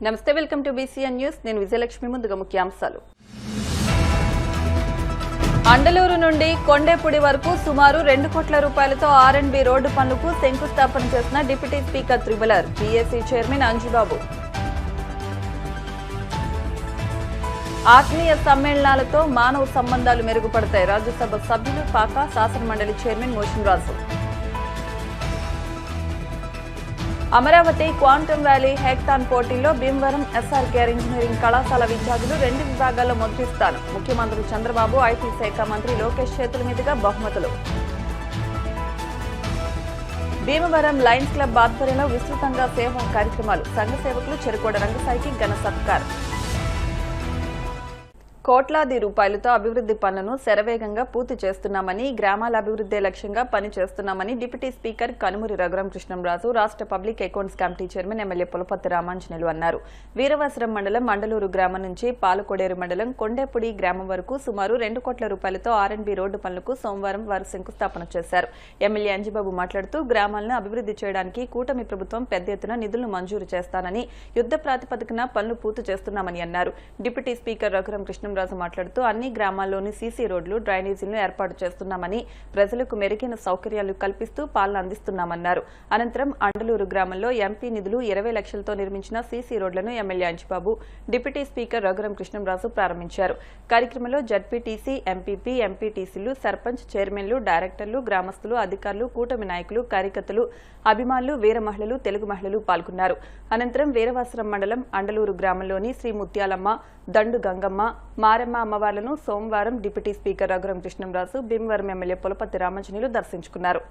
నమస్తే, welcome to BCN news. నేను విజయలక్ష్మి. ముందుగా ముఖ్యాంశాలు. అండలూరు నుండి కొండేపూడి వరకు సుమారు 2 కోట్ల రూపాయలతో R&B రోడ్డు పనులకు శంకుస్థాపన చేసిన deputy speaker triple R BAC chairman Anjubabu. ఆత్మీయ సమ్మేళనాలతో మానవ సంబంధాలు మెరుగుపడతాయి. రాజ్యసభ సభ్యులు పాక శాసనమండలి చైర్మన్ మోషన్ రాజు. అమరావతి క్వాంటమ్ వ్యాలీ హ్యాకథాన్ పోటీల్లో భీమవరం SRK ఇంజనీరింగ్ కళాశాల విద్యార్థులు 2 విభాగాల్లో మొదటి స్థానం. ముఖ్యమంత్రి చంద్రబాబు, IT శాఖ మంత్రి లోకేష్ చేతుల మీదుగా బహుమతులు. భీమవరం లయన్స్ క్లబ్ ఆధ్వర్యంలో విస్తృతంగా సేవా కార్యక్రమాలు. సంఘ సేవకులు చెరుకోడ రంగసాయికి ఘన సత్కారం. కోట్లాది రూపాయలతో అభివృద్ధి పనులను శరవేగంగా పూర్తి చేస్తున్నామని, గ్రామాల అభివృద్ధి లక్ష్యంగా పనిచేస్తున్నామని డిప్యూటీ స్పీకర్ కనుమూరి రఘురామకృష్ణంరాజు, రాష్ట్ర public accounts committee chairman MLA Pulaparthi Ramanjaneyulu అన్నారు. వీరవాసరం మండలం మండలూరు గ్రామం నుంచి పాలకొడేరు మండలం కొండేపూడి గ్రామం వరకు సుమారు 2 కోట్ల రూపాయలతో R&B రోడ్డు పనులకు సోమవారం వారు శంకుస్థాపన చేశారు. ఎమ్మెల్యే అంజిబాబు మాట్లాడుతూ గ్రామాలను అభివృద్ధి చేయడానికి కూటమి ప్రభుత్వం పెద్ద ఎత్తున నిధులను మంజూరు చేస్తానని, యుద్ధ ప్రాతిపదికన పనులు పూర్తి చేస్తున్నామని అన్నారు. డిప్యూటీ స్పీకర్ రఘురామకృష్ణంరాజు మాట్లాడుతూ అన్ని గ్రామాల్లోని సీసీ రోడ్లు, డ్రైనేజీలను ఏర్పాటు చేస్తున్నామని, ప్రజలకు మెరుగైన సౌకర్యాలు కల్పిస్తూ పాలన అందిస్తున్నామన్నారు. అనంతరం అండలూరు గ్రామంలో ఎంపీ నిధులు 20 లక్షలతో నిర్మించిన సీసీ రోడ్లను MLA Anjibabu, deputy speaker Raghurama Krishnam Raju ప్రారంభించారు. కార్యక్రమంలో జడ్పీటీసీ, ఎంపీపీ, ఎంపీటీసీలు, సర్పంచ్, చైర్మన్లు, డైరెక్టర్లు, గ్రామస్తులు, అధికారులు, కూటమి నాయకులు, కార్యకర్తలు, అభిమానులు, వీర మహిళలు, తెలుగు మహిళలు పాల్గొన్నారు. అనంతరం వీరవాసరం మండలం అండలూరు గ్రామంలోని శ్రీ ముత్యాలమ్మ, దండు గంగమ్మ, మారెమ్మ అమ్మవార్లను సోమవారం deputy speaker Raghurama Krishnam Raju, Bhimavaram MLA Pulaparthi Ramanjaneyulu దర్శించుకున్నారు.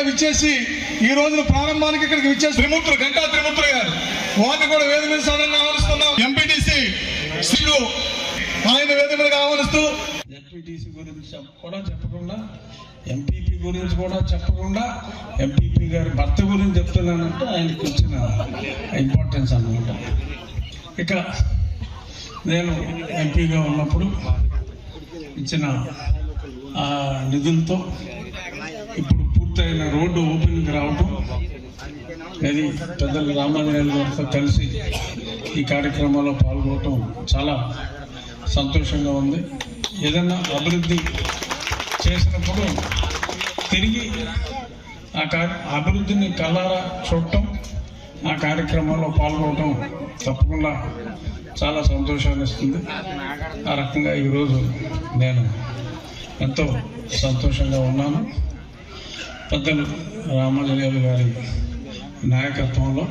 విచ్చేసి ఈ రోజున ప్రారంభానికి ఇక్కడికి విచ్చేసి త్రిమూర్తులు గంటా త్రిమూర్తులు గారు వారిని కూడా వేదిక మీద సాధారణంగా ఆహ్వానిస్తున్నాం. ఎంపీటీసీ శ్రీలు ఆయన వేదిక మీద ఆహ్వానిస్తూ ఎంపీటీసీ గురించి కూడా చెప్పకుండా, ఎంపీపీ గురించి కూడా చెప్పకుండా, ఎంపీపీ గారి భర్త గురించి చెప్తున్నానంటే ఆయనకి ఇచ్చిన ఇంపార్టెన్స్ అన్నమాట. ఇక నేను ఎంపీగా ఉన్నప్పుడు ఇచ్చిన ఆ నిధులతో ఇప్పుడు పూర్తయిన రోడ్డు ఓపెనింగ్ రావడం, అది పెద్దలు రామాంజనేయులు గారితో కలిసి ఈ కార్యక్రమంలో పాల్గొనడం చాలా సంతోషంగా ఉంది. ఏదన్నా అభివృద్ధి చేసినప్పుడు తిరిగి ఆ అభివృద్ధిని కళ్ళారా చూడటం, ఆ కార్యక్రమంలో పాల్గొనడం తప్పకుండా చాలా సంతోషాన్ని ఇస్తుంది. ఆ రకంగా ఈరోజు నేను ఎంతో సంతోషంగా ఉన్నాను. పెద్దలు రామాంజనేయులు గారి నాయకత్వంలో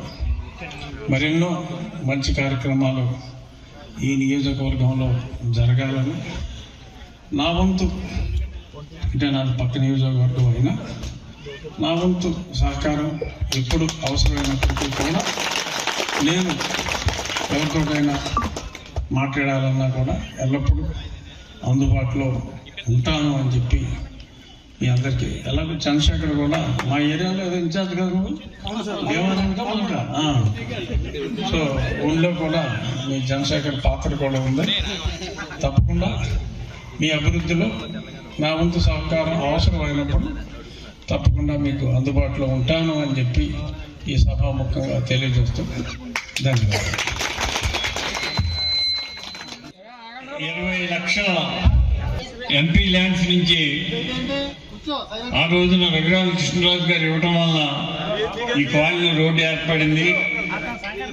మరెన్నో మంచి కార్యక్రమాలు ఈ నియోజకవర్గంలో జరగాలని నా వంతు, అంటే నాకు పక్క నియోజకవర్గం అయినా నా వంతు సహకారం ఎప్పుడు అవసరమైనప్పటికీ కూడా నేను ఎవరితోటైనా మాట్లాడాలన్నా కూడా ఎల్లప్పుడూ అందుబాటులో ఉంటాను అని చెప్పి మీ అందరికీ, ఎలాగో చంద్రశేఖర్ కూడా మా ఏరియాలో ఏదో ఇన్ఛార్జ్ కదా ఏమన్నా, సో ఊళ్ళో కూడా మీ చంద్రశేఖర్ పాత్ర కూడా ఉంది. తప్పకుండా మీ అభివృద్ధిలో నా వంతు సహకారం అవసరమైనప్పుడు తప్పకుండా మీకు అందుబాటులో ఉంటాను అని చెప్పి ఈ సభాముఖంగా తెలియజేస్తూ ధన్యవాదాలు. 20 లక్షల ఎంపీ ల్యాండ్స్ నుంచి ఆ రోజున రఘురామకృష్ణరాజు గారు ఇవ్వటం వల్ల ఈ కాలనీ రోడ్డు ఏర్పడింది.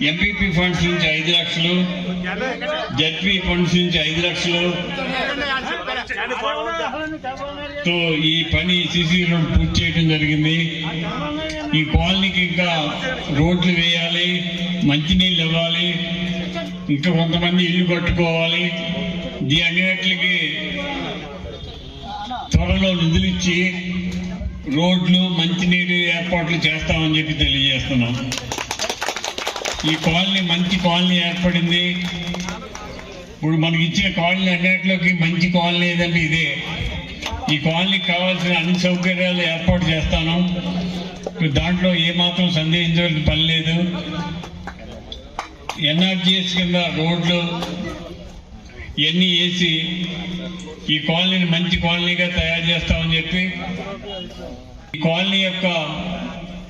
ఎంపీపీ ఫండ్స్ నుంచి 5 లక్షలు, జడ్పీ ఫండ్స్ నుంచి 5 లక్షలు తో ఈ పని సీసీ రోడ్ పూర్తి చేయడం జరిగింది. ఈ కాలనీకి ఇంకా రోడ్లు వేయాలి, మంచినీళ్ళు ఇవ్వాలి, ఇంకా కొంతమంది ఇల్లు కట్టుకోవాలి. ఈ అన్నిటికి త్వరలో నిధులు ఇచ్చి రోడ్లు, మంచినీరు ఏర్పాట్లు చేస్తామని చెప్పి తెలియజేస్తున్నాం. ఈ కాలనీ మంచి కాలనీ ఏర్పడింది. ఇప్పుడు మనకి ఇచ్చిన కాలనీ అన్నిటిలోకి మంచి కాలనీ ఏదంటే ఇదే. ఈ కాలనీకి కావాల్సిన అన్ని సౌకర్యాలు ఏర్పాటు చేస్తాను. దాంట్లో ఏమాత్రం సందేహించవలసిన పని లేదు. ఎన్ఆర్జీఎస్ కింద రోడ్లు ఇవన్నీ వేసి ఈ కాలనీని మంచి కాలనీగా తయారు చేస్తామని చెప్పి ఈ కాలనీ యొక్క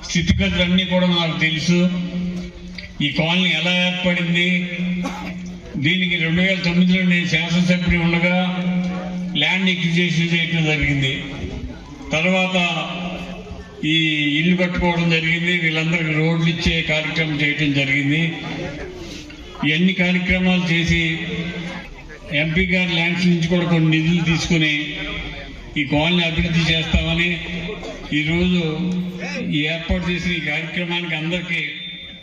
స్థితిగతులన్నీ కూడా నాకు తెలుసు. ఈ కాలనీ ఎలా ఏర్పడింది, దీనికి 2009లో నేను శాసనసభ్యుడు ఉండగా ల్యాండ్ ఎక్విజిషన్ చేయడం జరిగింది. తర్వాత ఈ ఇల్లు కట్టుకోవడం జరిగింది, వీళ్ళందరికీ రోడ్లు ఇచ్చే కార్యక్రమం చేయడం జరిగింది. ఇవన్నీ కార్యక్రమాలు చేసి ఎంపీ గారి ల్యాండ్స్ నుంచి కూడా కొన్ని నిధులు తీసుకుని ఈ కాలనీ అభివృద్ధి చేస్తామని ఈరోజు ఈ ఏర్పాటు చేసిన ఈ కార్యక్రమానికి అందరికీ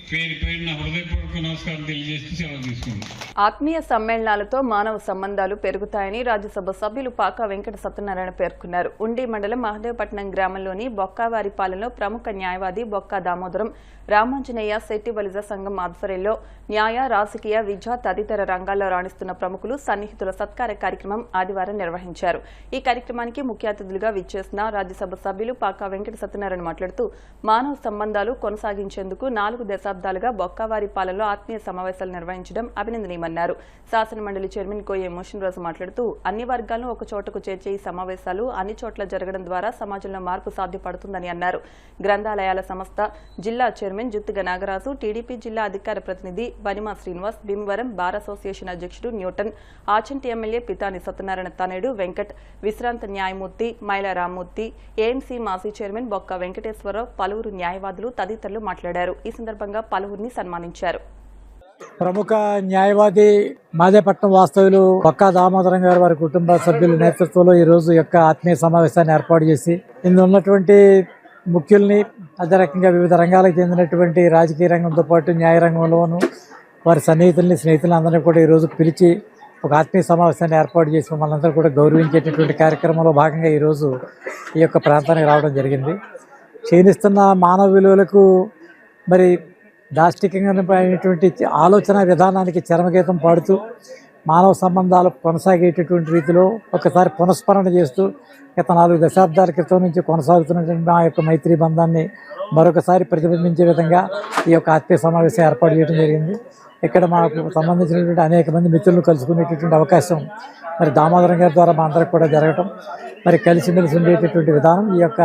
పేరు పేరున హృదయపూర్వక నమస్కారం తెలియజేస్తూ సెలవు తీసుకున్నాం. ఆత్మీయ సమ్మేళనాలతో మానవ సంబంధాలు పెరుగుతాయని రాజ్యసభ సభ్యులు పాకా వెంకట సత్యనారాయణ పేర్కొన్నారు. ఉండి మండలం మహదేవపట్నం గ్రామంలోని బొక్కావారిపాలెంలో ప్రముఖ న్యాయవాది బొక్కా దామోదరం రామాంజనేయ శెట్టి బలిజ సంఘం ఆధ్వర్యంలో న్యాయ, రాజకీయ, విద్య తదితర రంగాల్లో రాణిస్తున్న ప్రముఖులు, సన్నిహితుల సత్కార కార్యక్రమం ఆదివారం నిర్వహించారు. ఈ కార్యక్రమానికి ముఖ్య అతిథులుగా విచ్చేసిన రాజ్యసభ సభ్యులు పాకా వెంకట సత్యనారాయణ మాట్లాడుతూ మానవ సంబంధాలు కొనసాగించేందుకు 4 దశాబ్దాలుగా బొక్కావారిపాలెంలో ఆత్మీయ సమావేశాలు నిర్వహించడం అభినందనీయమన్నారు. శాసనమండలి చైర్మన్ కోయ మోషన్ రాజు మాట్లాడుతూ అన్ని వర్గాలను ఒక చోటకు చేర్చే ఈ సమావేశాలు అన్ని చోట్ల జరగడం ద్వారా సమాజంలో మార్పు సాధ్యపడుతుందని అన్నారు. గ్రంథాలయాల సంస్థ జిల్లా చైర్మన్ జుత్తిగ నాగరాజు, టీడీపీ జిల్లా అధికార ప్రతినిధి బనిమా శ్రీనివాస్, భీమవరం బార్ అసోసియేషన్ అధ్యక్షుడు న్యూటన్, ఆచంటి ఎమ్మెల్యే పితాని సత్యనారాయణ తనేడు వెంకట్, విశ్రాంత న్యాయమూర్తి మైల రామ్మూర్తి, ఏఎంసీ మాజీ చైర్మన్ బొక్క వెంకటేశ్వరరావు, పలువురు న్యాయవాదులు తదితరులు మాట్లాడారు. ఈ సందర్భంగా పలువురిని సన్మానించారు. ప్రముఖ న్యాయవాది మాదేపట్నం వాస్తవులు బొక్కా దామోదరం గారు వారి కుటుంబ సభ్యుల నేతృత్వంలో ఈ రోజు యొక్క ఆత్మీయ సమావేశాన్ని ఏర్పాటు చేసి ఇందులో ఉన్నటువంటి ముఖ్యుల్ని, అదే రకంగా వివిధ రంగాలకు చెందినటువంటి రాజకీయ రంగంతో పాటు న్యాయ రంగంలోనూ వారి సన్నిహితుల్ని, స్నేహితులను అందరినీ కూడా ఈరోజు పిలిచి ఒక ఆత్మీయ సమావేశాన్ని ఏర్పాటు చేసి మమ్మల్ని అందరూ కూడా గౌరవించేటటువంటి కార్యక్రమంలో భాగంగా ఈరోజు ఈ యొక్క ప్రాంతానికి రావడం జరిగింది. క్షీణిస్తున్న మానవ విలువలకు మరి దాష్టికంగా అయినటువంటి ఆలోచన విధానానికి చరమగీతం పాడుతూ మానవ సంబంధాలు కొనసాగేటటువంటి రీతిలో ఒకసారి పునఃస్మరణ చేస్తూ గత 4 దశాబ్దాల క్రితం నుంచి కొనసాగుతున్నటువంటి మా యొక్క మైత్రి బంధాన్ని మరొకసారి ప్రతిబింబించే విధంగా ఈ యొక్క ఆత్మీయ సమావేశం ఏర్పాటు చేయడం జరిగింది. ఇక్కడ మాకు సంబంధించినటువంటి అనేక మంది మిత్రులను కలుసుకునేటటువంటి అవకాశం మరి దామోదరం గారి ద్వారా మా అందరికి కూడా జరగటం, మరి కలిసిమెలిసి ఉండేటటువంటి విధానం ఈ యొక్క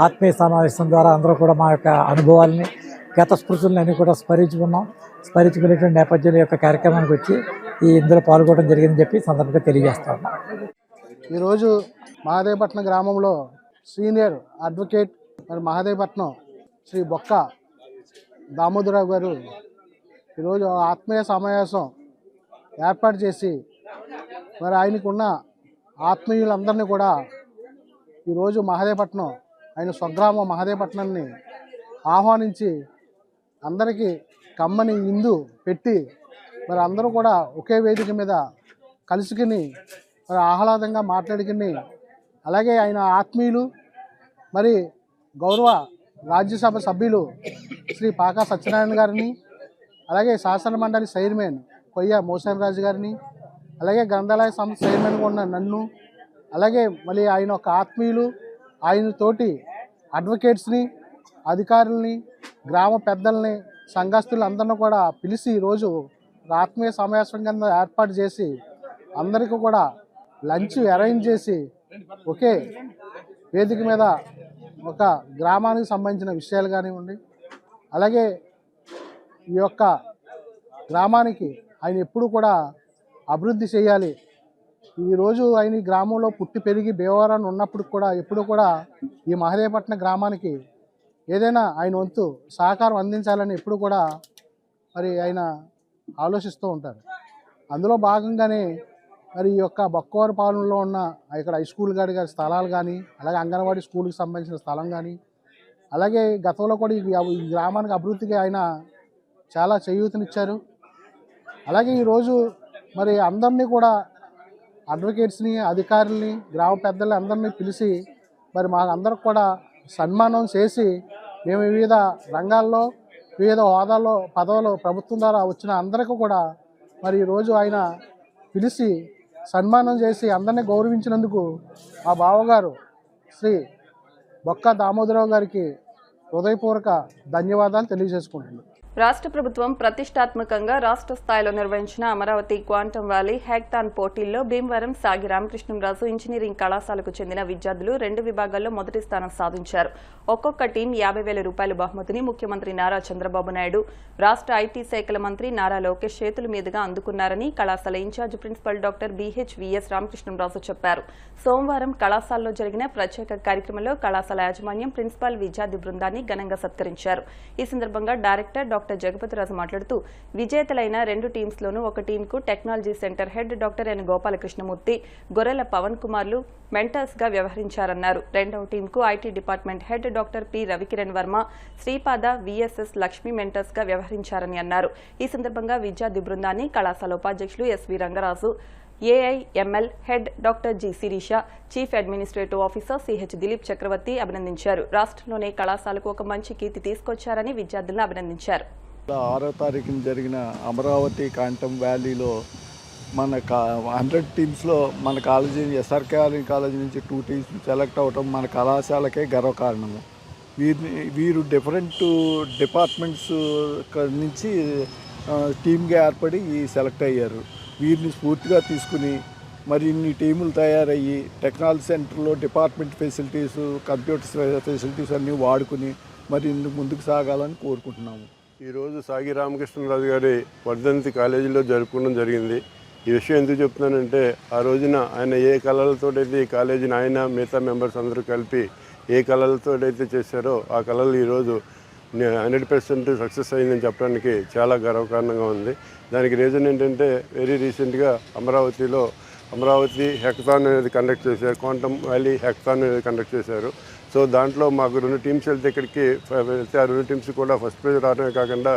ఆత్మీయ సమావేశం ద్వారా అందరూ కూడా మా యొక్క అనుభవాలని, గత స్మృతులను అన్నీ కూడా స్మరించుకునేటువంటి నేపథ్యంలో యొక్క కార్యక్రమానికి వచ్చి ఇందులో పాల్గొనడం జరిగిందని చెప్పి సందర్భంగా తెలియజేస్తా ఉన్నాం. ఈరోజు మహదేవపట్నం గ్రామంలో సీనియర్ అడ్వకేట్ మరి మహదేవపట్నం శ్రీ బొక్క దామోదరరావు గారు ఈరోజు ఆత్మీయ సమావేశం ఏర్పాటు చేసి మరి ఆయనకున్న ఆత్మీయులందరినీ కూడా ఈరోజు మహదేవపట్నం ఆయన స్వగ్రామం మహదేవపట్నాన్ని ఆహ్వానించి అందరికీ కమ్మని విందు పెట్టి మరి అందరూ కూడా ఒకే వేదిక మీద కలుసుకుని మరి ఆహ్లాదంగా మాట్లాడుకుని, అలాగే ఆయన ఆత్మీయులు మరి గౌరవ రాజ్యసభ సభ్యులు శ్రీ పాకా సత్యనారాయణ గారిని, అలాగే శాసన మండలి చైర్మన్ కొయ్య మోషన్ రాజు గారిని, అలాగే గ్రంథాలయ సంస్థ చైర్మన్గా ఉన్న నన్ను, అలాగే మళ్ళీ ఆయన యొక్క ఆత్మీయులు, ఆయన తోటి అడ్వకేట్స్ని, అధికారుల్ని, గ్రామ పెద్దల్ని, సంఘస్థులందరినీ కూడా పిలిచి ఈరోజు ఆత్మీయ సమావేశం కింద ఏర్పాటు చేసి అందరికీ కూడా లంచ్ అరేంజ్ చేసి ఒకే వేదిక మీద ఒక గ్రామానికి సంబంధించిన విషయాలు కానివ్వండి, అలాగే ఈ యొక్క గ్రామానికి ఆయన ఎప్పుడు కూడా అభివృద్ధి చేయాలి. ఈరోజు ఆయన ఈ గ్రామంలో పుట్టి పెరిగి భీమవరాన్ని ఉన్నప్పుడు కూడా ఎప్పుడు కూడా ఈ మహదేవపట్నం గ్రామానికి ఏదైనా ఆయన వంతు సహకారం అందించాలని ఎప్పుడు కూడా మరి ఆయన ఆలోచిస్తూ ఉంటారు. అందులో భాగంగానే మరి ఈ యొక్క బొక్కవారిపాలెంలో ఉన్న ఇక్కడ హై స్కూల్ గారి స్థలాలు కానీ, అలాగే అంగన్వాడీ స్కూల్కి సంబంధించిన స్థలం కానీ, అలాగే గతంలో కూడా ఈ గ్రామానికి అభివృద్ధికి ఆయన చాలా చేయూతనిచ్చారు. అలాగే ఈరోజు మరి అందరినీ కూడా అడ్వకేట్స్ని, అధికారుల్ని, గ్రామ పెద్దల్ని అందరినీ పిలిచి మరి మా అందరికి కూడా సన్మానం చేసి మేము వివిధ రంగాల్లో వివిధ హోదాల్లో పదవులు ప్రభుత్వం ద్వారా వచ్చిన అందరికీ కూడా మరి ఈరోజు ఆయన పిలిచి సన్మానం చేసి అందరినీ గౌరవించినందుకు మా బావగారు శ్రీ బొక్క దామోదరరావు గారికి హృదయపూర్వక ధన్యవాదాలు తెలియజేసుకుంటున్నాను. రాష్ట్ర ప్రభుత్వం ప్రతిష్టాత్మకంగా రాష్ట్ర స్థాయిలో నిర్వహించిన అమరావతి క్వాంటమ్ వ్యాలీ హ్యాకథాన్ పోటీల్లో భీమవరం సాగి రామకృష్ణంరాజు ఇంజనీరింగ్ కళాశాలకు చెందిన విద్యార్థులు 2 విభాగాల్లో మొదటి స్థానం సాధించారు. ఒక్కొక్క టీం 50,000 రూపాయల బహుమతిని ముఖ్యమంత్రి నారా చంద్రబాబు నాయుడు, రాష్ట్ర ఐటీ శాఖల మంత్రి నారా లోకేష్ చేతుల మీదుగా అందుకున్నారని కళాశాల in-charge principal doctor BHEES Ramakrishnamraju చెప్పారు. సోమవారం కళాశాలలో జరిగిన ప్రత్యేక కార్యక్రమంలో కళాశాల యాజమాన్యం ప్రిన్సిపాల్ విద్యార్థి బృందాన్ని ఘనంగా సత్కరించారు. ఈ సందర్భంగా డైరెక్టర్ డాక్టర్ జగపతిరాజు మాట్లాడుతూ విజేతలైన 2 టీమ్స్లోనూ ఒక టీంకు technology center head doctor N Gopalakrishnamurthy, Gorrela Pavan కుమార్లు మెంటర్స్ గా వ్యవహరించారన్నారు. రెండవ టీంకు IT department head doctor P Ravikiran Varma, Sripada VSS Lakshmi mentors గా వ్యవహరించారని అన్నారు. ఈ సందర్భంగా విద్యార్థి బృందాన్ని కళాశాల ఉపాధ్యక్షులు SV Rangaraju, AIML head doctor G Sirisha, chief administrative officer CH Dilip Chakravarthy అభినందించారు. రాష్ట్రంలోనే కళాశాలకు ఒక మంచి కీర్తి తీసుకొచ్చారని విద్యార్థులను అభినందించారు. 6వ తారీఖున జరిగిన అమరావతి క్వాంటమ్ వ్యాలీలో మన 100 టీమ్స్లో మన కాలేజీ SRK కాలేజీ నుంచి 2 టీమ్స్ సెలెక్ట్ అవ్వటం మన కళాశాలకే గర్వకారణము. వీరు డిఫరెంట్ డిపార్ట్మెంట్స్ నుంచి టీమ్గా ఏర్పడి సెలెక్ట్ అయ్యారు. వీరిని స్ఫూర్తిగా తీసుకుని మరి ఇన్ని టీములు తయారయ్యి టెక్నాలజీ సెంటర్లో డిపార్ట్మెంట్ ఫెసిలిటీస్, కంప్యూటర్స్ ఫెసిలిటీస్ అన్నీ వాడుకుని మరి ముందుకు సాగాలని కోరుకుంటున్నాము. ఈరోజు సాగి రామకృష్ణరాజు గారి వర్ధంతి కాలేజీలో జరుపుకోవడం జరిగింది. ఈ విషయం ఎందుకు చెప్తున్నానంటే ఆ రోజున ఆయన ఏ కళలతోటైతే ఈ కాలేజీని ఆయన మిగతా మెంబర్స్ అందరూ కలిపి ఏ కళలతోటైతే చేశారో ఆ కళలు ఈరోజు 100% సక్సెస్ అయిందని చెప్పడానికి చాలా గర్వకారణంగా ఉంది. దానికి రీజన్ ఏంటంటే వెరీ రీసెంట్గా అమరావతి హ్యాకథాన్ అనేది కండక్ట్ చేశారు, క్వాంటమ్ వ్యాలీ హ్యాకథాన్ అనేది కండక్ట్ చేశారు. సో దాంట్లో మాకు 2 టీమ్స్ వెళ్తే ఇక్కడికి వెళ్తే ఆ 2 టీమ్స్ కూడా ఫస్ట్ ప్రైజ్ రావడమే కాకుండా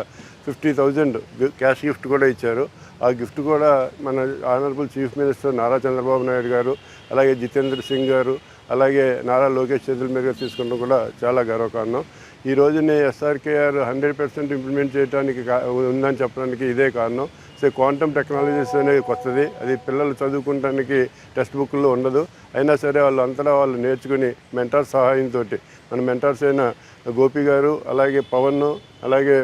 50,000 క్యాష్ గిఫ్ట్ కూడా ఇచ్చారు. ఆ గిఫ్ట్ కూడా మన honourable chief minister Nara Chandrababu Naidu గారు, అలాగే జితేంద్ర సింగ్ గారు, అలాగే నారా లోకేష్ చేతుల మీదుగా తీసుకోవడం కూడా చాలా గర్వకారణం. ఈ రోజునే SRKR 100% ఇంప్లిమెంట్ చేయడానికి ఉందని చెప్పడానికి ఇదే కారణం. సో క్వాంటమ్ టెక్నాలజీస్ అనేది కొత్తది, అది పిల్లలు చదువుకోవడానికి టెక్స్ట్ బుక్లో ఉండదు. అయినా సరే వాళ్ళు నేర్చుకుని మెంటార్ సహాయంతో మన మెంటార్స్ అయిన గోపి గారు, అలాగే పవన్, అలాగే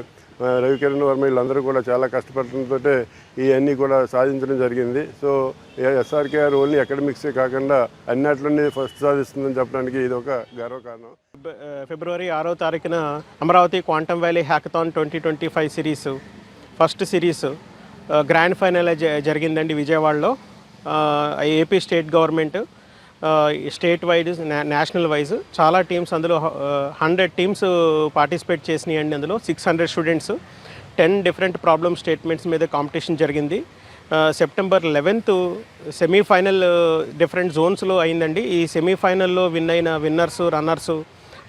రవికిరణ్ వర్మ వీళ్ళందరూ కూడా చాలా కష్టపడటంతో ఇవన్నీ కూడా సాధించడం జరిగింది. సో SRKR ఓన్లీ అకాడమిక్సే కాకుండా అన్నిట్లోనే ఫస్ట్ సాధిస్తుందని చెప్పడానికి ఇది ఒక గర్వకారణం. ఫిబ్రవరి 6వ తారీఖున Amaravati quantum valley hackathon 2025 series first series grand final జరిగిందండి విజయవాడలో. AP state government state wide national wise చాలా టీమ్స్, అందులో 100 టీమ్స్ పార్టిసిపేట్ చేసినాయండి. అందులో 600 స్టూడెంట్స్ 10 డిఫరెంట్ ప్రాబ్లమ్ స్టేట్మెంట్స్ మీద కాంపిటీషన్ జరిగింది. సెప్టెంబర్ 11th సెమీఫైనల్ డిఫరెంట్ జోన్స్లో అయిందండి. ఈ సెమీఫైనల్లో విన్నర్స్ రన్నర్స్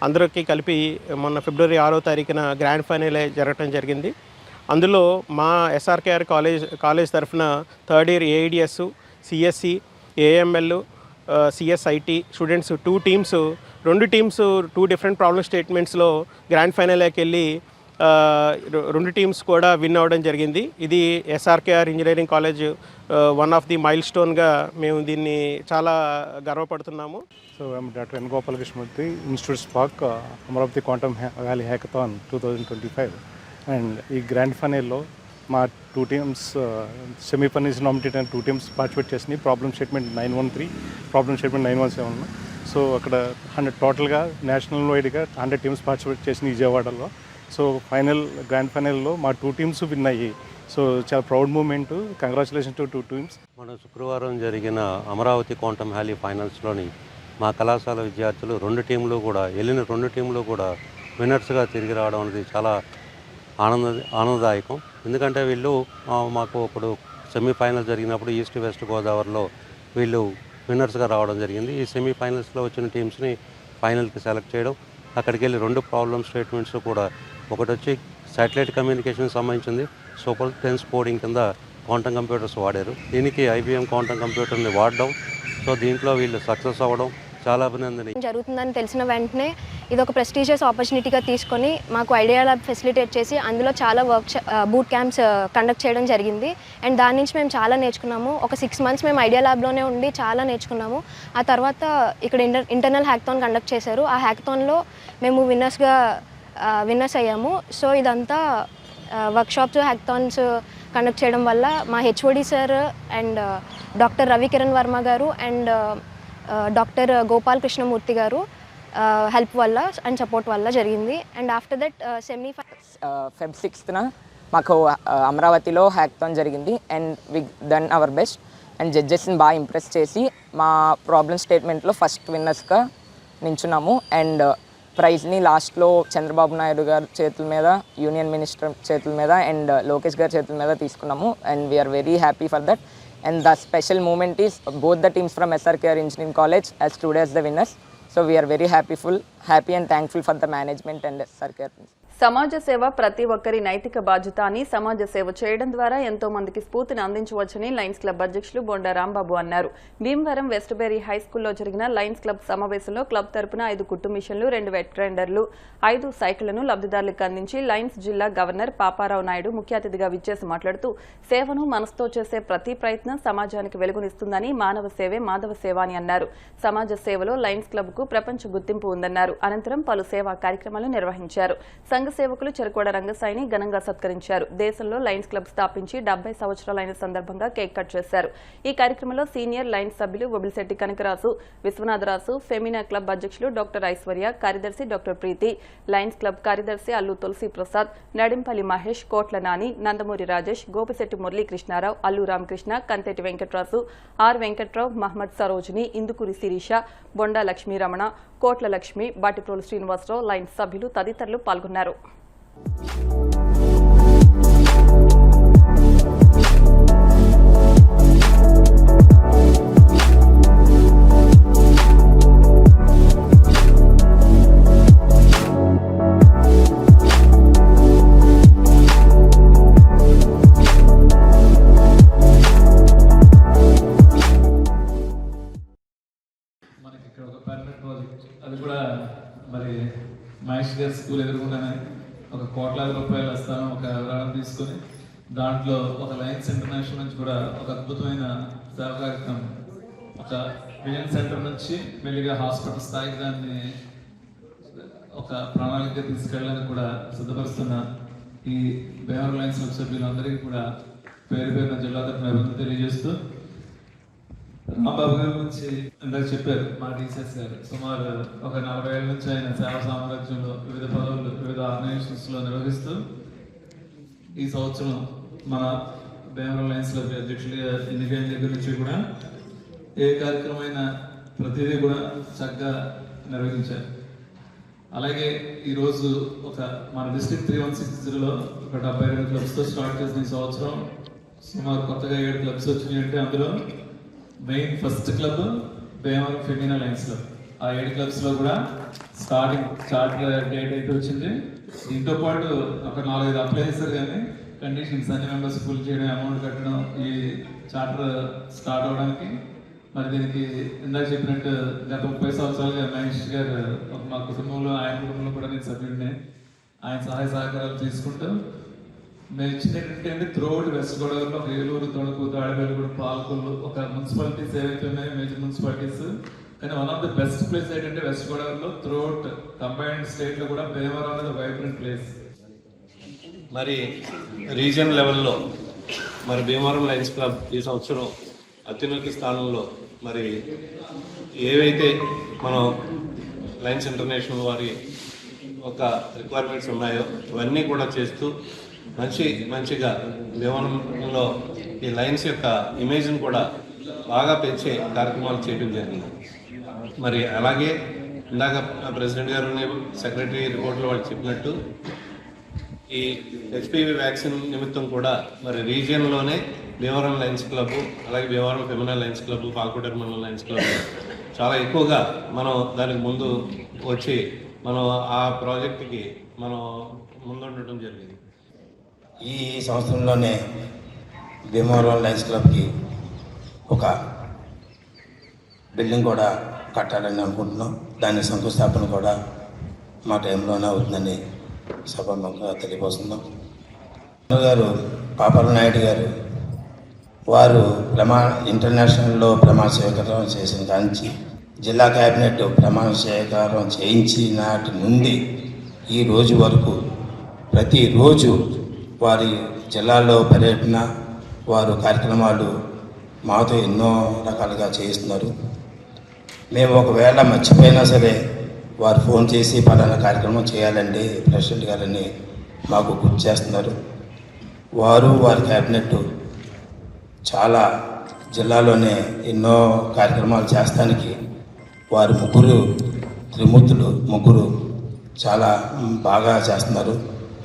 అందరికీ కలిపి మొన్న ఫిబ్రవరి 6వ తారీఖున గ్రాండ్ ఫైనల్ జరగడం జరిగింది. అందులో మా SRKR కాలేజ్ తరఫున 3rd year AIDS, CSE, AML, CSIT students 2 teams 2 different problem స్టేట్మెంట్స్లో గ్రాండ్ ఫైనల్కి వెళ్ళి 2 టీమ్స్ కూడా విన్ అవ్వడం జరిగింది. ఇది SRKR engineering college one of the మైల్ స్టోన్గా మేము దీన్ని చాలా గర్వపడుతున్నాము. So I'm Dr. N. Gopalakrishnamoorthy, Institute Spark, Amaravati Quantum Valley Hackathon 2025. And ఈ గ్రాండ్ ఫైనల్లో మా 2 టీమ్స్ సెమీఫైనల్స్ నామినేట్ అయిన 2 టీమ్స్ పార్టిసిపేట్ చేసినాయి. Problem statement 913, problem statement 917. So అక్కడ 100 టోటల్గా నేషనల్ వైడ్గా 100 టీమ్స్ పార్టిసిపేట్ చేసినాయి విజయవాడలో. సో గ్రాండ్ ఫైనల్లో మా 2 టీమ్స్ విన్ అయ్యాయి. సో చాలా proud moment. Congratulation to 2 teams. మన శుక్రవారం జరిగిన అమరావతి క్వాంటమ్ వ్యాలీ ఫైనల్స్లోని మా కళాశాల విద్యార్థులు 2 టీంలు కూడా వెళ్ళిన 2 టీంలు కూడా విన్నర్స్గా తిరిగి రావడం అనేది చాలా ఆనందదాయకం. ఎందుకంటే వీళ్ళు మాకు ఇప్పుడు సెమీఫైనల్ జరిగినప్పుడు ఈస్ట్ వెస్ట్ గోదావరిలో వీళ్ళు విన్నర్స్గా రావడం జరిగింది. ఈ సెమీఫైనల్స్లో వచ్చిన టీమ్స్ని ఫైనల్కి సెలెక్ట్ చేయడం, అక్కడికి వెళ్ళి 2 ప్రాబ్లమ్ స్టేట్మెంట్స్ కూడా, ఒకటి వచ్చి శాటిలైట్ కమ్యూనికేషన్ సంబంధించింది, సూపర్ టెన్స్ కోడింగ్ కింద క్వాంటమ్ కంప్యూటర్స్ వాడారు. దీనికి IBM క్వాంటమ్ కంప్యూటర్ని వాడడం, సో దీంట్లో వీళ్ళు సక్సెస్ అవ్వడం చాలా అభినందనీయం. జరుగుతుందని తెలిసిన వెంటనే ఇది ఒక ప్రెస్టీజియస్ ఆపర్చునిటీగా తీసుకొని మాకు ఐడియా ల్యాబ్ ఫెసిలిటేట్ చేసి అందులో చాలా బూట్ క్యాంప్స్ కండక్ట్ చేయడం జరిగింది. అండ్ దాని నుంచి మేము చాలా నేర్చుకున్నాము. ఒక 6 months మేము ఐడియా ల్యాబ్లోనే ఉండి చాలా నేర్చుకున్నాము. ఆ తర్వాత ఇక్కడ ఇంటర్నల్ హ్యాకథాన్ కండక్ట్ చేశారు. ఆ హ్యాకథాన్లో మేము విన్నర్స్ అయ్యాము. సో ఇదంతా వర్క్షాప్స్ హ్యాకథాన్స్ కండక్ట్ చేయడం వల్ల మా HOD sir and doctor Ravikiran Varma గారు అండ్ డాక్టర్ గోపాల్ కృష్ణమూర్తి గారు హెల్ప్ వల్ల అండ్ సపోర్ట్ వల్ల జరిగింది. And after that Feb 6th మాకు అమరావతిలో హ్యాకథాన్ జరిగింది and we done our best and జడ్జెస్ని బాగా ఇంప్రెస్ చేసి మా ప్రాబ్లమ్ స్టేట్మెంట్లో ఫస్ట్ విన్నర్స్గా నించున్నాము. అండ్ ప్రైజ్ని లాస్ట్లో చంద్రబాబు నాయుడు గారి చేతుల మీద, యూనియన్ మినిస్టర్ చేతుల మీద అండ్ లోకేష్ గారి చేతుల మీద తీసుకున్నాము. And we are very happy for that. And the special moment is both the teams from SRKR Engineering College as today as the winners. So we are very happy and thankful for the management and SRKR. సమాజ సేవ ప్రతి ఒక్కరి నైతిక బాధ్యత అని, సమాజ సేవ చేయడం ద్వారా ఎంతో మందికి స్ఫూర్తిని అందించవచ్చని లయన్స్ క్లబ్ అధ్యక్షులు బొండా రాంబాబు అన్నారు. భీమవరం వెస్ట్బేరీ హై స్కూల్లో జరిగిన లయన్స్ క్లబ్ సమావేశంలో క్లబ్ తరపున 5 కుట్టు మిషన్లు, 2 వెట్ గ్రైండర్లు, 5 సైకిళ్లను లబ్ధిదారులకు అందించి లయన్స్ జిల్లా గవర్నర్ పాపారావు నాయుడు ముఖ్య అతిథిగా విచ్చేసి మాట్లాడుతూ సేవను మనసుతో చేసే ప్రతి ప్రయత్నం సమాజానికి వెలుగునిస్తుందని, మానవ సేవే మాధవ సేవ అని అన్నారు. సమాజ సేవలో లయన్స్ క్లబ్ కు ప్రపంచ గుర్తింపు ఉందన్నారు. అనంతరం పలు సేవా కార్యక్రమాలు నిర్వహించారు. సంఘ సేవకులు చెరకోడ రంగసాయిని ఘనంగా సత్కరించారు. దేశంలో లయన్స్ క్లబ్ స్థాపించి 70 సంవత్సరాలైన సందర్భంగా కేక్ కట్ చేశారు. ఈ కార్యక్రమంలో సీనియర్ లయన్స్ సభ్యులు ఒబిలిశెట్టి కనకరాజు, విశ్వనాథరాజు, ఫెమినా క్లబ్ అధ్యక్షులు డాక్టర్ ఐశ్వర్య, కార్యదర్శి డాక్టర్ ప్రీతి, లయన్స్ క్లబ్ కార్యదర్శి అల్లు తులసి ప్రసాద్, నడింపల్లి మహేష్, కోట్ల నాని, నందమూరి రాజేష్, గోపిశెట్టి మురళీకృష్ణారావు, అల్లు రామకృష్ణ, కంతెటి వెంకట్రాజు, ఆర్ వెంకట్రావు, మహమ్మద్ సరోజిని, ఇందుకూరి శిరీష, బొండా లక్ష్మీరమణ, కోట్ల లక్ష్మి, బాటిప్రోలు శ్రీనివాసరావు, లయన్స్ సభ్యులు తదితరులు పాల్గొన్నారు. మనకి ఇక్కడ ఒక పర్మనెంట్ ప్రాజెక్ట్, అది కూడా మరి మహేష్ గారి స్కూల్ ఎదుర్కొంటానే ఒక ₹1,00,000 వస్తాను ఒక విరాళం తీసుకొని దాంట్లో ఒక లయన్స్ ఇంటర్నేషనల్ నుంచి కూడా ఒక అద్భుతమైన సేవ కార్యక్రమం, ఒక విజన్ సెంటర్ నుంచి మెల్లిగా హాస్పిటల్ స్థాయికి దాన్ని ఒక ప్రణాళిక తీసుకెళ్ళడానికి కూడా సిద్ధపరుస్తున్న ఈ భీమవరం లయన్స్ క్లబ్ సభ్యులందరికీ కూడా పేరు పేరున జిల్లా తరఫున అభివృద్ధి తెలియజేస్తూ, రాంబాబు గారి గురించి ఇందాక చెప్పారు మా టీచర్స్ గారు. సుమారు ఒక 40 ఏళ్ళ నుంచి ఆయన సేవా సామ్రాజ్యంలో వివిధ పదవులు, వివిధ ఆర్గనైజేషన్స్లో నిర్వహిస్తూ ఈ సంవత్సరం మన భీమవరం లయన్స్ క్లబ్ అధ్యక్షులుగా ఎన్నికైన దగ్గర నుంచి కూడా ఏ కార్యక్రమమైన ప్రతిదీ కూడా చక్కగా నిర్వహించారు. అలాగే ఈరోజు ఒక మన డిస్ట్రిక్ట్ 3160లో ఒక 72 క్లబ్స్తో స్టార్ట్ చేసిన ఈ సంవత్సరం సుమారు కొత్తగా 7 క్లబ్స్ వచ్చినాయి. అంటే అందులో main first club Bhimavaram Femina Lions club. ఆ 7 క్లబ్స్లో కూడా స్టార్ట్ డేట్ అయితే వచ్చింది. దీంతో పాటు ఒక 4-5 అప్లై చేశారు, కానీ కండిషన్స్ అన్ని మెంబర్స్ ఫుల్ చేయడం, అమౌంట్ కట్టడం, ఈ చార్టర్ స్టార్ట్ అవడానికి మరి దీనికి ఇందాక చెప్పినట్టు గత 30 సంవత్సరాలుగా మహేష్ గారు మా కుటుంబంలో, ఆయన కుటుంబంలో కూడా నేను సభ్యుడిని, ఆయన సహాయ సహకారాలు తీసుకుంటూ మేము ఇచ్చినటువంటి త్రూఅవుట్ వెస్ట్ గోదావరిలో ఏలూరు, తణుకు, తాడేపల్లిగూడెం, పాలకొల్లు ఒక మున్సిపాలిటీస్ ఏవైతే ఉన్నాయో మేజర్ మున్సిపాలిటీస్, కానీ one of the best place ఏంటంటే వెస్ట్ గోదావరిలో త్రూఅవుట్ కంబైన్డ్ స్టేట్లో కూడా భీమవరం అనేది వైబ్రెంట్ ప్లేస్. మరి రీజియన్ లెవెల్లో మరి భీమవరం లయన్స్ క్లబ్ ఈ సంవత్సరం అత్యున్నత స్థానంలో మరి ఏవైతే మనం లయన్స్ ఇంటర్నేషనల్ వారి ఒక రిక్వైర్మెంట్స్ ఉన్నాయో ఇవన్నీ కూడా చేస్తూ మంచిగా భీమవరంలో ఈ లయన్స్ యొక్క ఇమేజ్ని కూడా బాగా పెంచే కార్యక్రమాలు చేయడం జరిగింది. మరి అలాగే ఇందాక ప్రెసిడెంట్ గారు, సెక్రటరీ రిపోర్ట్లో వాళ్ళు చెప్పినట్టు ఈ HPV వ్యాక్సిన్ నిమిత్తం కూడా మరి రీజియన్లోనే భీమవరం లయన్స్ క్లబ్, అలాగే భీమవరం ఫెమినా లయన్స్ క్లబ్, పాల్కోట మండలం లయన్స్ క్లబ్ చాలా ఎక్కువగా మనం దానికి ముందు వచ్చి మనం ఆ ప్రాజెక్టుకి మనం ముందుండటం జరిగింది. ఈ సంవత్సరంలోనే భీమవరం లయన్స్ క్లబ్కి ఒక బిల్డింగ్ కూడా కట్టాలని అనుకుంటున్నాం. దాని శంకుస్థాపన కూడా మా టైంలోనే అవుతుందని సభాముఖంగా తెలియపోతున్నాం. గారు పాపాల నాయుడు గారు వారు ఇంటర్నేషనల్లో ప్రమాణ స్వీకారం చేసిన కాంచి జిల్లా క్యాబినెట్ ప్రమాణ స్వీకారం చేయించిన నాటి నుండి ఈ రోజు వరకు ప్రతిరోజు వారి జిల్లాల్లో పర్యటన, వారు కార్యక్రమాలు మాతో ఎన్నో రకాలుగా చేయిస్తున్నారు. మేము ఒకవేళ మర్చిపోయినా సరే వారు ఫోన్ చేసి పలానా కార్యక్రమం చేయాలండి ప్రెసిడెంట్ గారని మాకు గుర్తు చేస్తున్నారు. వారు వారి క్యాబినెట్ చాలా జిల్లాలోనే ఎన్నో కార్యక్రమాలు చేస్తానికి వారు ముగ్గురు చాలా బాగా చేస్తున్నారు.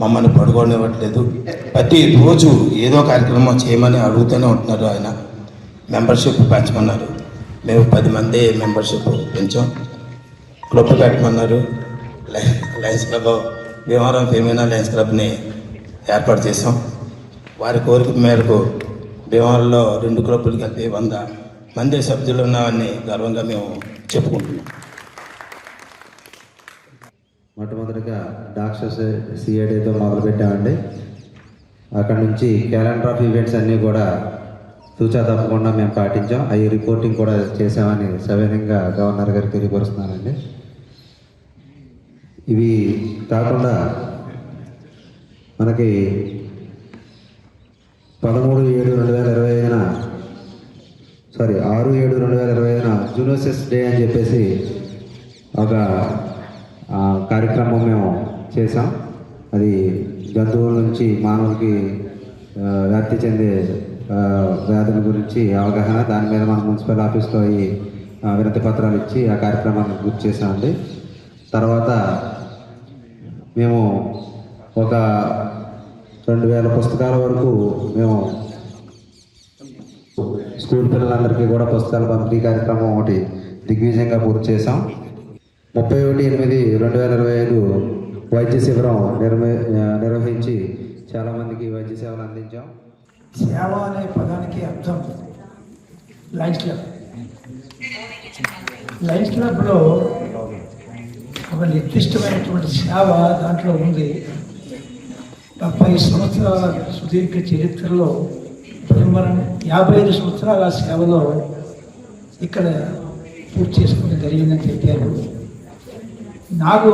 మమ్మల్ని పడుకోనివ్వట్లేదు. ప్రతిరోజు ఏదో కార్యక్రమం చేయమని అడుగుతూనే ఉంటున్నారు. ఆయన మెంబర్షిప్ పెంచమన్నారు. మేము 10 మంది మెంబర్షిప్ పెంచాం. క్లబ్ పెట్టమన్నారు. Lions club Bhimavaram Femina lions క్లబ్ని ఏర్పాటు చేసాం. వారి కోరిక మేరకు భీమవరంలో 2 క్లబ్బులు కలిపి 100 మంది సభ్యులు ఉన్నామని గర్వంగా మేము చెప్పుకుంటున్నాం. మొట్టమొదటిగా డాక్టర్స్ సిఐడితో మొదలుపెట్టామండి. అక్కడ నుంచి క్యాలెండర్ ఆఫ్ ఈవెంట్స్ అన్నీ కూడా తూచా తప్పకుండా మేము పాటించాం. అవి రిపోర్టింగ్ కూడా చేసామని సవినయంగా గవర్నర్ గారికి తెలియపరుస్తున్నానండి. ఇవి కాకుండా మనకి 6/7/2025 జూనోసిస్ డే అని చెప్పేసి ఒక కార్యక్రమం మేము చేసాం. అది జంతువుల నుంచి మానవులకి వ్యాప్తి చెందే వ్యాధుల గురించి అవగాహన. దాని మీద మన మున్సిపల్ ఆఫీస్లో ఈ వినతి పత్రాలు ఇచ్చి ఆ కార్యక్రమాన్ని గుర్తు చేసామండి. తర్వాత మేము ఒక 2000 పుస్తకాల వరకు మేము స్కూల్ పిల్లలందరికీ కూడా పుస్తకాల పంపిణీ కార్యక్రమం ఒకటి దిగ్విజయంగా పూర్తి చేసాం. 31/8/2025 వైద్య శిబిరం నిర్వహించి చాలామందికి వైద్య సేవలు అందించాం. సేవ అనే పదానికి అర్థం లయన్స్ క్లబ్. లయన్స్ క్లబ్లో ఒక నిర్దిష్టమైనటువంటి సేవ దాంట్లో ఉంది. 70 సంవత్సరాల సుదీర్ఘ చరిత్రలో మనం 55 సంవత్సరాల సేవలో ఇక్కడ పూర్తి చేసుకోవడం జరిగిందని చెప్పారు. నాకు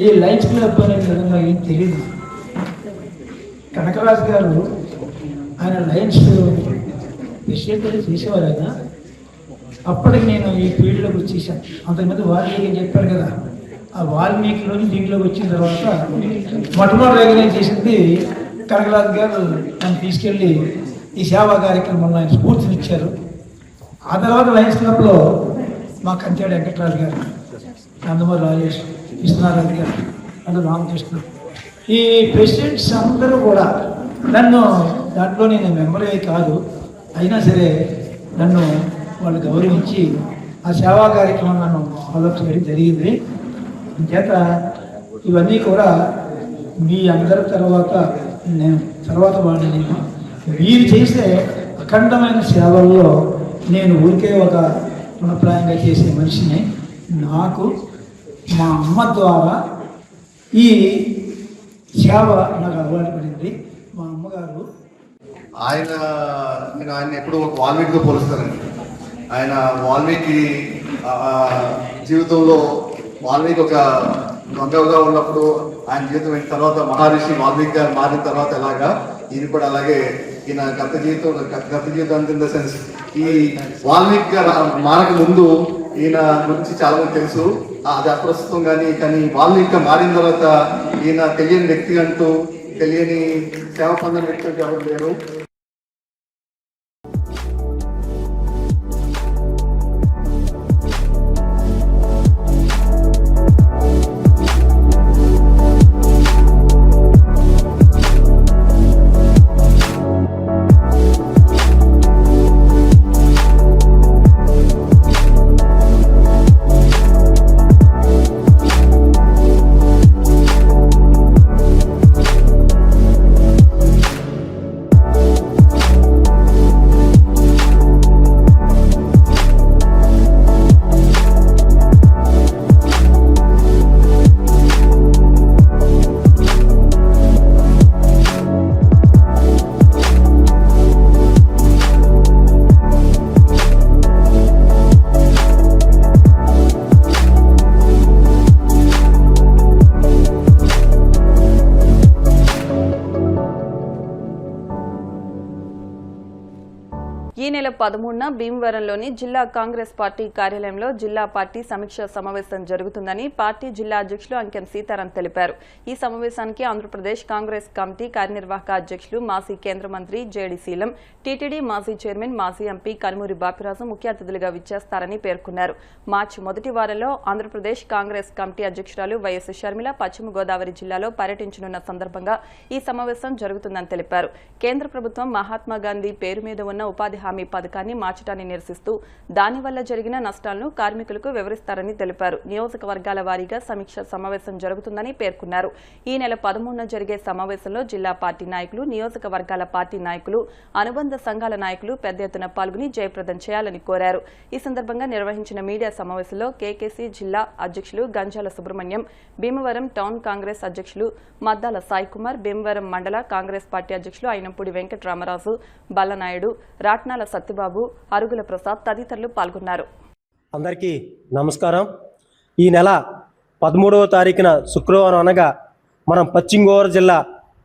ఈ లయన్స్ క్లబ్ అనే విధంగా ఏం తెలియదు. కనకరాజు గారు ఆయన లయన్స్ ప్రెసిడెంట్ చేసేవారు. ఆయన అప్పటికి నేను ఈ ఫీల్డ్లోకి వచ్చేసాను. అంతకుముందు వాల్మీకి చెప్పారు కదా, ఆ వాల్మీకిలోని దీంట్లోకి వచ్చిన తర్వాత మొట్టమొదటి నేను చేసింది కనకరాజు గారు నన్ను తీసుకెళ్ళి ఈ సేవా కార్యక్రమంలో ఆయన స్ఫూర్తినిచ్చారు. ఆ తర్వాత లయన్స్ క్లబ్లో మా కంచాడి వెంకటరాజు గారు, నందమూరి రాజేష్, విశ్వనారాయణ గారు, అల్లు రామకృష్ణ, ఈ ప్రెసిడెంట్స్ అందరూ కూడా నన్ను దాంట్లో నేను మెంబరే కాదు అయినా సరే నన్ను వాళ్ళు గౌరవించి ఆ సేవా కార్యక్రమం నన్ను ఫాలోఅప్ చేయడం జరిగింది. చేత ఇవన్నీ కూడా మీ అందరి తర్వాత వాళ్ళు నేను మీరు చేసే అఖండమైన సేవల్లో నేను ఊరికే ఒక రుణప్రాయంగా చేసే మనిషిని. నాకు మా అమ్మ ద్వారా ఈ సేవ నాకు అలవాటు పడింది. మా అమ్మగారు నేను ఆయన ఎప్పుడు ఒక వాల్మీకితో పోలుస్తానండి. ఆయన వాల్మీకి జీవితంలో వాల్మీకి ఒక దొంగగా ఉన్నప్పుడు ఆయన జీవితం అయిన తర్వాత మహర్షి వాల్మీకి గారు మారిన తర్వాత ఎలాగా ఈయన కూడా అలాగే ఈయన గత జీవితం ఇన్ ద సెన్స్ ఈ వాల్మీకి గారు మారక ముందు ఈయన గురించి చాలా మంది తెలుసు. అది అప్రస్తుతం కానీ వాల్మీకి మారిన తర్వాత ఈయన తెలియని వ్యక్తి అంటూ తెలియని సేవ పొందని వ్యక్తి ఎవరు లేరు. నెల 13న భీమవరంలోని జిల్లా కాంగ్రెస్ పార్టీ కార్యాలయంలో జిల్లా పార్టీ సమీక్షా సమావేశం జరుగుతుందని పార్టీ జిల్లా అధ్యక్షులు అంకెం సీతారాం తెలిపారు. ఈ సమావేశానికి ఆంధ్రప్రదేశ్ కాంగ్రెస్ కమిటీ కార్యనిర్వాహక అధ్యక్షులు మాజీ కేంద్ర మంత్రి జేడి శీలం, టీటీడీ మాజీ చైర్మన్ మాజీ ఎంపీ కనుమూరి బాపిరాజు ముఖ్య అతిథులుగా విచ్చేస్తారని పేర్కొన్నారు. మార్చి మొదటి వారంలో ఆంధ్రప్రదేశ్ కాంగ్రెస్ కమిటీ అధ్యక్షురాలు వైఎస్ షర్మిల పశ్చిమ గోదావరి జిల్లాలో పర్యటించనున్న సందర్భంగా ఈ సమావేశం జరుగుతుందని తెలిపారు. కేంద్ర ప్రభుత్వం మహాత్మా గాంధీ పేరు మీద ఉన్న ఉపాధి హామీ పథకాన్ని మార్చడాన్ని నిరసిస్తూ దానివల్ల జరిగిన నష్టాలను కార్మికులకు వివరిస్తారని తెలిపారు. నియోజకవర్గాల వారీగా సమీక్ష సమావేశం జరుగుతుందని పేర్కొన్నారు. ఈ నెల 13న జరిగే సమావేశంలో జిల్లా పార్టీ నాయకులు, నియోజకవర్గాల పార్టీ నాయకులు, అనుబంధ సంఘాల నాయకులు పెద్ద ఎత్తున పాల్గొని జయప్రదం చేయాలని కోరారు. ఈ సందర్భంగా నిర్వహించిన మీడియా సమావేశంలో కేకేసీ జిల్లా అధ్యక్షులు గంజాల సుబ్రహ్మణ్యం, భీమవరం టౌన్ కాంగ్రెస్ అధ్యక్షులు మద్దాల సాయి కుమార్, భీమవరం మండల కాంగ్రెస్ పార్టీ అధ్యక్షులు అయినంపూడి వెంకటరామరాజు, బల్లనాయుడు, రాట్నాల సత్యబాబు, అరుగుల ప్రసాద్ తదితరులు పాల్గొన్నారు. అందరికీ నమస్కారం. ఈ నెల 13వ తారీఖున శుక్రవారం అనగా మనం పశ్చిమ గోదావరి జిల్లా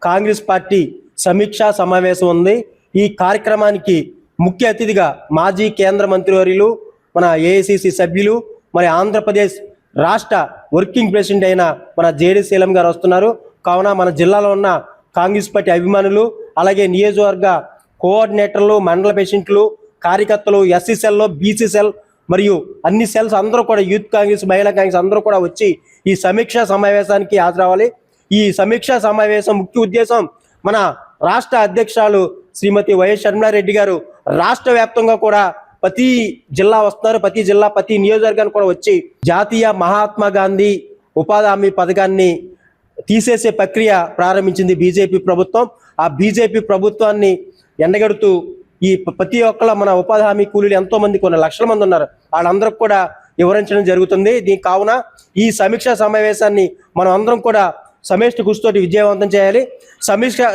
కాంగ్రెస్ పార్టీ సమీక్షా సమావేశం ఉంది. ఈ కార్యక్రమానికి ముఖ్య అతిథిగా మాజీ కేంద్ర మంత్రివర్యులు, మన ఏఐసిసి సభ్యులు, మరి ఆంధ్రప్రదేశ్ రాష్ట్ర వర్కింగ్ ప్రెసిడెంట్ అయిన మన జేడి శీలం గారు వస్తున్నారు. కావున మన జిల్లాలో ఉన్న కాంగ్రెస్ పార్టీ అభిమానులు, అలాగే నియోజకవర్గ కోఆర్డినేటర్లు, మండల ప్రెసిడెంట్లు, కార్యకర్తలు, ఎస్సీ సెల్లో, బీసీ సెల్ మరియు అన్ని సెల్స్ అందరూ కూడా, యూత్ కాంగ్రెస్, మహిళా కాంగ్రెస్ అందరూ కూడా వచ్చి ఈ సమీక్షా సమావేశానికి హాజరవ్వాలి. ఈ సమీక్షా సమావేశం ముఖ్య ఉద్దేశం మన రాష్ట్ర అధ్యక్షురాలు శ్రీమతి వైఎస్ షర్మిలారెడ్డి గారు రాష్ట్ర వ్యాప్తంగా కూడా ప్రతి జిల్లా వస్తున్నారు. ప్రతి జిల్లా, ప్రతి నియోజకవర్గానికి కూడా వచ్చి జాతీయ మహాత్మా గాంధీ ఉపాధి హామీ పథకాన్ని తీసేసే ప్రక్రియ ప్రారంభించింది బీజేపీ ప్రభుత్వం. ఆ బీజేపీ ప్రభుత్వాన్ని ఎండగడుతూ ఈ ప్రతి ఒక్కళ్ళ మన ఉపాధి హామీ కూలీలు ఎంతో మంది, కొన్ని లక్షల మంది ఉన్నారు, వాళ్ళందరికి కూడా వివరించడం జరుగుతుంది. దీనికి కావున ఈ సమీక్షా సమావేశాన్ని మనం అందరం కూడా సమిష్టి కృషితోటి విజయవంతం చేయాలి.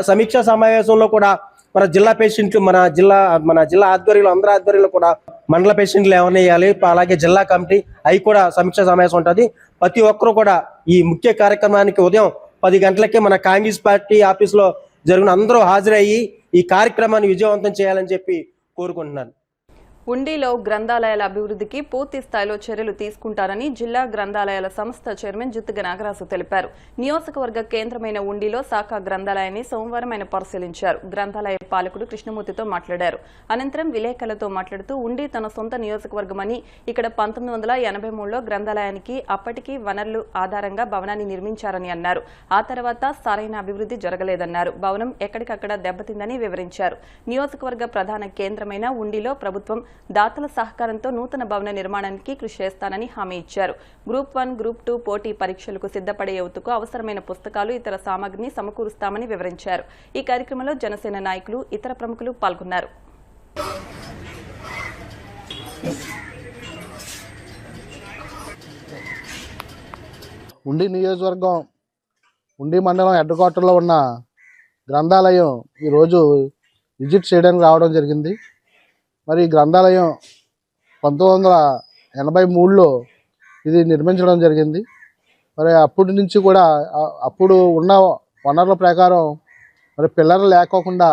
సమీక్షా సమావేశంలో కూడా మన జిల్లా ప్రెసిడెంట్లు, మన జిల్లా ఆధ్వర్యంలో, అందరి ఆధ్వర్యంలో కూడా మండల ప్రెసిడెంట్లు ఏమైనా వేయాలి, అలాగే జిల్లా కమిటీ అవి కూడా సమీక్షా సమావేశం ఉంటుంది. ప్రతి ఒక్కరు కూడా ఈ ముఖ్య కార్యక్రమానికి ఉదయం 10 గంటలకే మన కాంగ్రెస్ పార్టీ ఆఫీసులో జరిగిన అందరూ హాజరయ్యి ఈ కార్యక్రమాన్ని విజయవంతం చేయాలని చెప్పి కోరుకుంటున్నాను. ఉండిలో గ్రంథాలయాల అభివృద్ధికి పూర్తి స్థాయిలో చర్యలు తీసుకుంటారని జిల్లా గ్రంథాలయాల సంస్థ చైర్మన్ జుత్తుగ నాగరాజు తెలిపారు. నియోజకవర్గ కేంద్రమైన ఉండిలో శాఖ గ్రంథాలయాన్ని సోమవారం ఆయన పరిశీలించారు. గ్రంథాలయ పాలకుడు కృష్ణమూర్తితో మాట్లాడారు. అనంతరం విలేకరులతో మాట్లాడుతూ ఉండి తన సొంత నియోజకవర్గమని, ఇక్కడ 1983లో గ్రంథాలయానికి అప్పటికి వనరులు ఆధారంగా భవనాన్ని నిర్మించారని అన్నారు. ఆ తర్వాత సరైన అభివృద్ధి జరగలేదన్నారు. భవనం ఎక్కడికక్కడ దెబ్బతిందని వివరించారు. నియోజకవర్గ ప్రధాన కేంద్రమైన ఉండిలో ప్రభుత్వం దాతల సహకారంతో నూతన భవన నిర్మాణానికి కృషి చేస్తానని హామీ ఇచ్చారు. గ్రూప్ 1, గ్రూప్ 2 పోటీ పరీక్షలకు సిద్ధపడే యువతకు అవసరమైన పుస్తకాలు, ఇతర సామగ్రిని సమకూరుస్తామని వివరించారు. ఈ కార్యక్రమంలో జనసేన నాయకులు, ఇతర ప్రముఖులు పాల్గొన్నారు. ఉండి నియోజకవర్గం, ఉండి మండలం హెడ్ క్వార్టర్లో ఉన్న గ్రంథాలయం ఈరోజు విజిట్ చేయడానికి రావడం జరిగింది. మరి ఈ గ్రంథాలయం 1983లో ఇది నిర్మించడం జరిగింది. మరి అప్పటి నుంచి కూడా అప్పుడు ఉన్న వనరుల ప్రకారం మరి పిల్లర్లు లేకోకుండా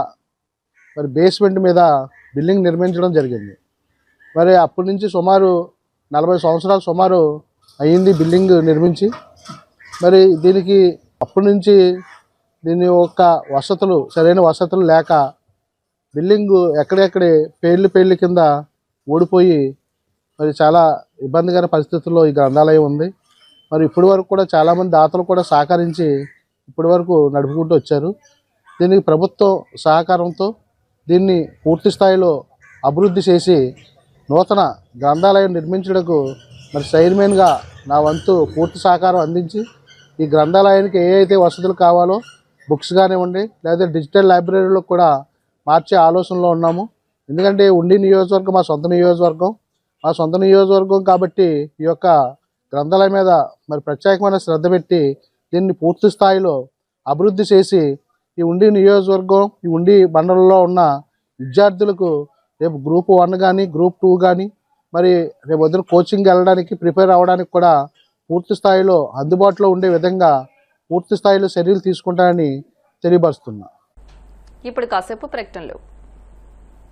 మరి బేస్మెంట్ మీద బిల్డింగ్ నిర్మించడం జరిగింది. మరి అప్పటి నుంచి సుమారు 40 సంవత్సరాలు సుమారు అయ్యింది బిల్డింగ్ నిర్మించి. మరి దీనికి అప్పటి నుంచి దీని యొక్క వసతులు, సరైన వసతులు లేక బిల్డింగు ఎక్కడెక్కడే పేర్లు కింద ఓడిపోయి మరి చాలా ఇబ్బందికర పరిస్థితుల్లో ఈ గ్రంథాలయం ఉంది. మరి ఇప్పటి వరకు కూడా చాలామంది దాతలు కూడా సహకరించి ఇప్పటి వరకు నడుపుకుంటూ వచ్చారు. దీనికి ప్రభుత్వం సహకారంతో దీన్ని పూర్తి స్థాయిలో అభివృద్ధి చేసి నూతన గ్రంథాలయం నిర్మించడానికి మరి చైర్మన్గా నా వంతు పూర్తి సహకారం అందించి ఈ గ్రంథాలయానికి ఏ అయితే వసతులు కావాలో, బుక్స్ కానివ్వండి లేదా డిజిటల్ లైబ్రరీలో కూడా మార్చే ఆలోచనలో ఉన్నాము. ఎందుకంటే ఉండి నియోజకవర్గం మా సొంత నియోజకవర్గం కాబట్టి ఈ యొక్క గ్రంథాలయం మీద మరి ప్రత్యేకమైన శ్రద్ధ పెట్టి దీన్ని పూర్తి స్థాయిలో అభివృద్ధి చేసి ఈ ఉండి నియోజకవర్గం, ఈ ఉండి మండలంలో ఉన్న విద్యార్థులకు రేపు గ్రూప్ 1 కానీ గ్రూప్ 2 కానీ మరి రేపు వద్ద కోచింగ్ వెళ్ళడానికి ప్రిపేర్ అవ్వడానికి కూడా పూర్తి స్థాయిలో అందుబాటులో ఉండే విధంగా పూర్తి స్థాయిలో చర్యలు తీసుకుంటానని తెలియపరుస్తున్నా. ఇప్పుడు కాసేపు ప్రకటనలు.